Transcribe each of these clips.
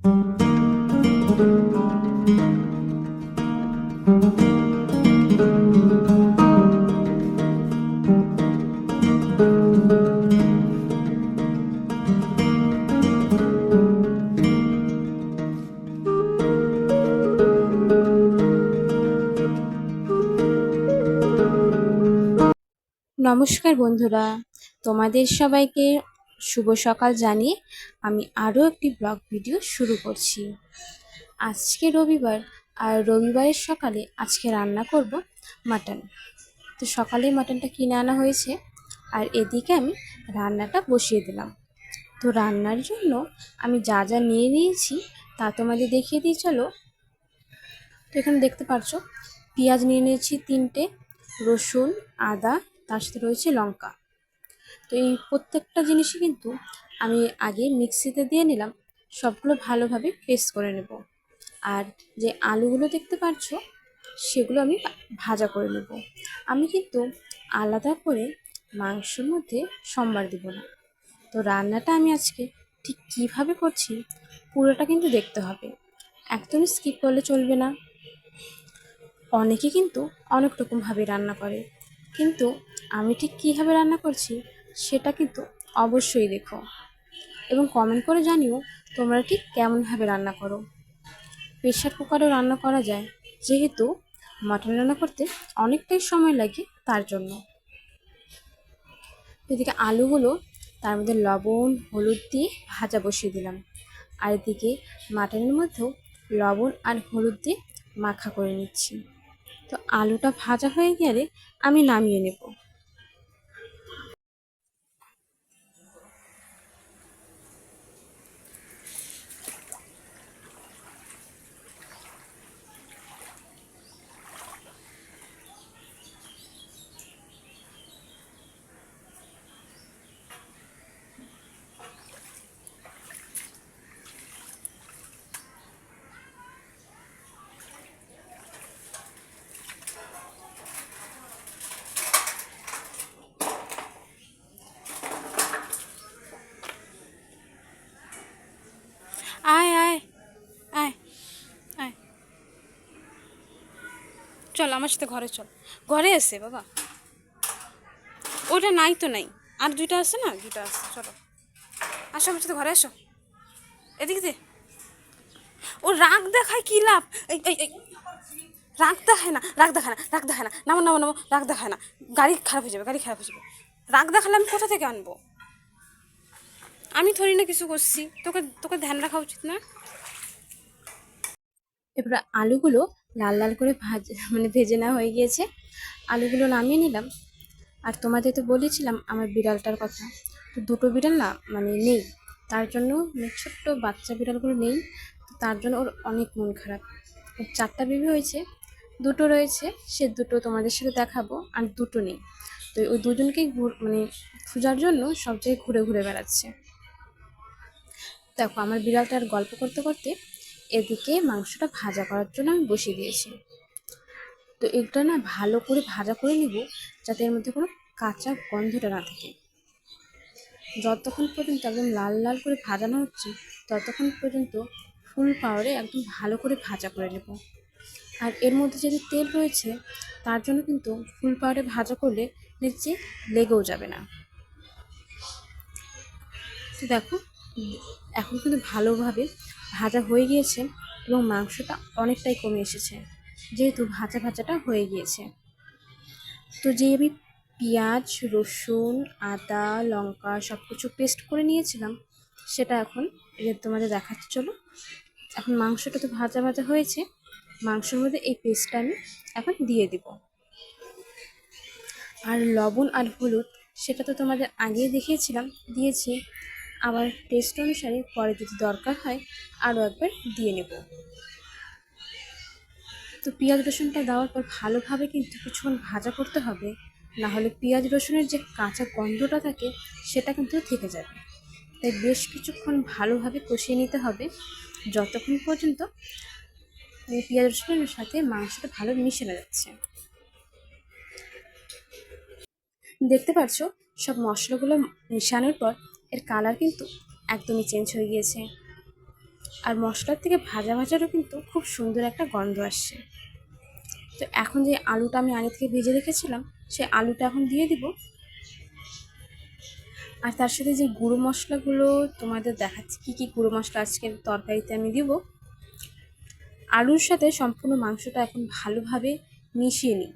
নমস্কার বন্ধুরা, তোমাদের সবাইকে শুভ সকাল জানিয়ে আমি আরও একটি ব্লগ ভিডিও শুরু করছি। আজকে রবিবার, আর রবিবারের সকালে আজকে রান্না করব মাটন। তো সকালে মাটনটা কিনে আনা হয়েছে, আর এদিকে আমি রান্নাটা বসিয়ে দিলাম। তো রান্নার জন্য আমি যা যা নিয়ে নিয়েছি তা তোমাদের দেখিয়ে দিই চলো। তো এখানে দেখতে পাচ্ছ পেঁয়াজ নিয়ে নিয়েছি 3টে, রসুন, আদা, তার সাথে রয়েছে লঙ্কা। তো এই প্রত্যেকটা জিনিসই কিন্তু আমি আগে মিক্সিতে দিয়ে নিলাম, সবগুলো ভালোভাবে পেস্ট করে নেব। আর যে আলুগুলো দেখতে পাচ্ছ সেগুলো আমি ভাজা করে নেব। আমি কিন্তু আলাদা করে মাংসের মধ্যে সম্বার দেব না। তো রান্নাটা আমি আজকে ঠিক কীভাবে করছি পুরোটা কিন্তু দেখতে হবে, একদমই স্কিপ করলে চলবে না। অনেকে কিন্তু অনেক রকমভাবে রান্না করে, কিন্তু আমি ঠিক কীভাবে রান্না করছি সেটা কিন্তু অবশ্যই দেখো, এবং কমেন্ট করে জানিও তোমরা ঠিক কেমনভাবে রান্না করো। প্রেশার কুকারেও রান্না করা যায়, যেহেতু মাটন রান্না করতে অনেকটাই সময় লাগে তার জন্য। এদিকে আলুগুলো তার মধ্যে লবণ হলুদ দিয়ে ভাজা বসিয়ে দিলাম, আর এদিকে মাটনের মধ্যেও লবণ আর হলুদ দিয়ে মাখা করে নিচ্ছি। তো আলুটা ভাজা হয়ে গেলে আমি নামিয়ে নেব। আয় আয় আয় আয়, চল আমার সাথে ঘরে চল। ঘরে এসে বাবা, ওটা নাই তো নাই, আর দুইটা আছে না, দুইটা আছে, চলো আসো আমার সাথে ঘরে আসো। এদিকে দে, ও রাগ দেখায় কি লাভ? এই এই এই, রাগ দেখায় না, রাগ দেখায় না, রাগ দেখায় না, নামো নামো নামো, রাগ দেখায় না, গাড়ি খারাপ হয়ে যাবে, গাড়ি খারাপ হয়ে যাবে। রাগ দেখালে আমি কোথা থেকে আনবো? আমি থরি না কিছু করছি, তোকে তোকে ধ্যান রাখা উচিত না? এবার আলুগুলো লাল লাল করে ভেজে নেওয়া হয়ে গিয়েছে। আলুগুলো নামিয়ে নিলাম। আর তোমাদের তো বলেছিলাম আমার বিড়ালটার কথা, তো দুটো বিড়াল না নেই, তার জন্য ছোট্ট বাচ্চা বিড়ালগুলো নেই, তো তার জন্য ওর অনেক মন খারাপ। ওর 4টা বেবি হয়েছে, দুটো রয়েছে, সে দুটো তোমাদের সাথে দেখাবো, আর দুটো নেই। তো ওই দুজনকেই খোঁজার জন্য সব জায়গায় ঘুরে ঘুরে বেড়াচ্ছে। দেখো আমার বিড়ালটার গল্প করতে করতে এদিকে মাংসটা ভাজা করার জন্য আমি বসিয়ে দিয়েছি। তো এটা না ভালো করে ভাজা করে নিব, যাতে এর মধ্যে কোনো কাঁচা গন্ধটা না থাকে। যতক্ষণ পর্যন্ত একদম লাল লাল করে ভাজানো হচ্ছে ততক্ষণ পর্যন্ত ফুল পাওয়ারে একদম ভালো করে ভাজা করে নেব। আর এর মধ্যে যেহেতু তেল রয়েছে তার জন্য কিন্তু ফুল পাওয়ারে ভাজা করলে নিচে লেগেও যাবে না। তো দেখো এখন কিন্তু ভালোভাবে ভাজা হয়ে গিয়েছে, এবং মাংসটা অনেকটাই কমে এসেছে যেহেতু ভাজা ভাজাটা হয়ে গিয়েছে। তো যে আমি পেঁয়াজ, রসুন, আদা, লঙ্কা সব কিছু পেস্ট করে নিয়েছিলাম সেটা এখন তোমাদের দেখাচ্ছি চলো। এখন মাংসটা তো ভাজা ভাজা হয়েছে, মাংসের মধ্যে এই পেস্টটা আমি এখন দিয়ে দিব। আর লবণ আর হলুদ সেটা তো তোমাদের আগেই দেখিয়েছিলাম, দিয়েছি। আবার টেস্ট অনুসারে পরে যদি দরকার হয় আরও একবার দিয়ে নেব। তো পেঁয়াজ রসুনটা দেওয়ার পর ভালোভাবে কিন্তু কিছুক্ষণ ভাজা করতে হবে, না হলে পেঁয়াজ রসুনের যে কাঁচা গন্ধটা থাকে সেটা কিন্তু থেকে যাবে। তাই বেশ কিছুক্ষণ ভালোভাবে কষিয়ে নিতে হবে, যতক্ষণ পর্যন্ত পেঁয়াজ রসুনের সাথে মাংসটা ভালো মিশে না যাচ্ছে। দেখতে পাচ্ছ সব মশলাগুলো মিশানোর পর এর কালার কিন্তু একদমই চেঞ্জ হয়ে গিয়েছে। আর মশলার থেকে ভাজা ভাজারও কিন্তু খুব সুন্দর একটা গন্ধ আসছে। তো এখন যে আলুটা আমি আগে থেকে ভেজে রেখেছিলাম সেই আলুটা এখন দিয়ে দিব। আর তার সাথে যে গুঁড়ো মশলাগুলো তোমাদের দেখাচ্ছি কী কী গুঁড়ো মশলা আজকের তরকারিতে আমি দিব। আলুর সাথে সম্পূর্ণ মাংসটা এখন ভালোভাবে মিশিয়ে নিই,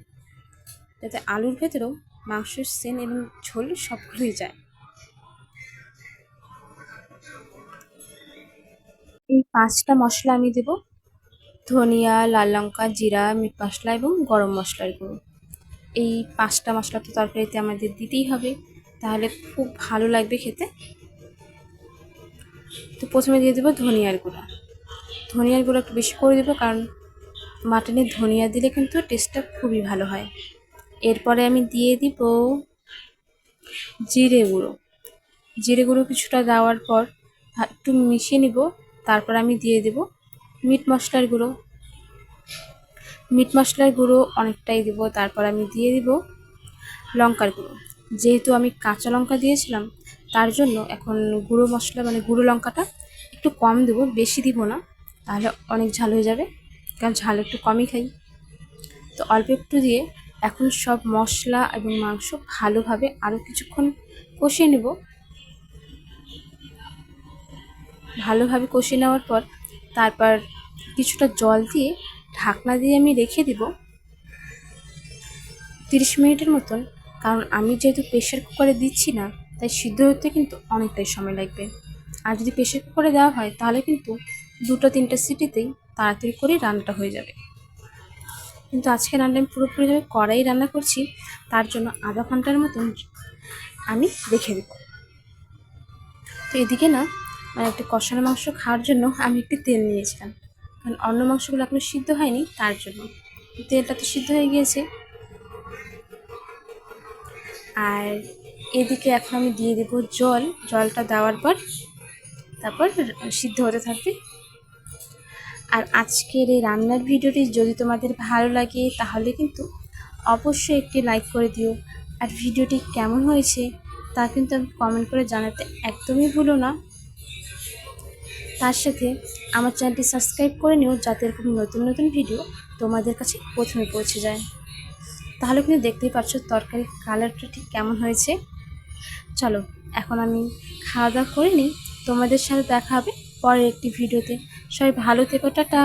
যাতে আলুর ভেতরেও মাংসের সেন এবং ঝোল সবগুলোই যায়। এই 5টা মশলা আমি দেব: ধনিয়া, লাল লঙ্কা, জিরা, মিট মশলা এবং গরম মশলার গুঁড়ো। এই 5টা মশলা তো তরকারিতে আমাদের দিতেই হবে, তাহলে খুব ভালো লাগবে খেতে। তো প্রথমে দিয়ে দেবো ধনিয়ার গুঁড়া। ধনিয়ার গুঁড়ো একটু বেশি করে দেবো, কারণ মাটনে ধনিয়া দিলে কিন্তু টেস্টটা খুবই ভালো হয়। এরপরে আমি দিয়ে দিব জিরে গুঁড়ো। জিরে গুঁড়ো কিছুটা দেওয়ার পর একটু মিশিয়ে নিব। তারপর আমি দিয়ে দেব মিট মশলার গুঁড়ো। মিট মশলার গুঁড়ো অনেকটাই দেবো। তারপর আমি দিয়ে দিব লঙ্কার গুঁড়ো। যেহেতু আমি কাঁচা লঙ্কা দিয়েছিলাম, তার জন্য এখন গুঁড়ো মশলা মানে গুঁড়ো লঙ্কাটা একটু কম দেবো, বেশি দিব না, তাহলে অনেক ঝাল হয়ে যাবে, কারণ ঝাল একটু কমই খাই। তো অল্প একটু দিয়ে এখন সব মশলা এবং মাংস ভালোভাবে আরও কিছুক্ষণ কষিয়ে নেব। ভালোভাবে কষিয়ে নেওয়ার পর তারপর কিছুটা জল দিয়ে ঢাকনা দিয়ে আমি রেখে দিব 30 মিনিটের মতন। কারণ আমি যেহেতু প্রেশার কুকারে দিচ্ছি না, তাই সিদ্ধ হতে কিন্তু অনেকটাই সময় লাগবে। আর যদি প্রেশার কুকারে দেওয়া হয় তাহলে কিন্তু 2-3টা সিটিতেই তাড়াতাড়ি করে রান্নাটা হয়ে যাবে। কিন্তু আজকে রান্না আমি পুরোপুরিভাবে কড়াই রান্না করছি, তার জন্য আধা ঘন্টার মতন আমি রেখে দেব। তো এদিকে না একটা কষানো মাংস খাওয়ার জন্য আমি একটু তেল নিয়েছিলাম, কারণ অন্য মাংসগুলো এখনো সিদ্ধ হয়নি, তার জন্য। তেলটা তো সিদ্ধ হয়ে গিয়েছে। আর এদিকে এখন আমি দিয়ে দেবো জল। জলটা দেওয়ার পর তারপর সিদ্ধ হতে থাকবে। আর আজকের এই রান্নার ভিডিওটি যদি তোমাদের ভালো লাগে তাহলে কিন্তু অবশ্যই একটি লাইক করে দিও। আর ভিডিওটি কেমন হয়েছে তা কিন্তু আমি কমেন্ট করে জানাতে একদমই ভুলো না। তার সাথে আমার চ্যানেলটি সাবস্ক্রাইব করে নিও, যাতে এরকম নতুন নতুন ভিডিও তোমাদের কাছে প্রথমে পৌঁছে যায়। তাহলে কিন্তু দেখতেই পাচ্ছ তরকারির কালারটা ঠিক কেমন হয়েছে। চলো এখন আমি খাওয়া দাওয়া করে নিই, তোমাদের সাথে দেখা হবে পরের একটি ভিডিওতে। সবাই ভালো থেকো, টাটা।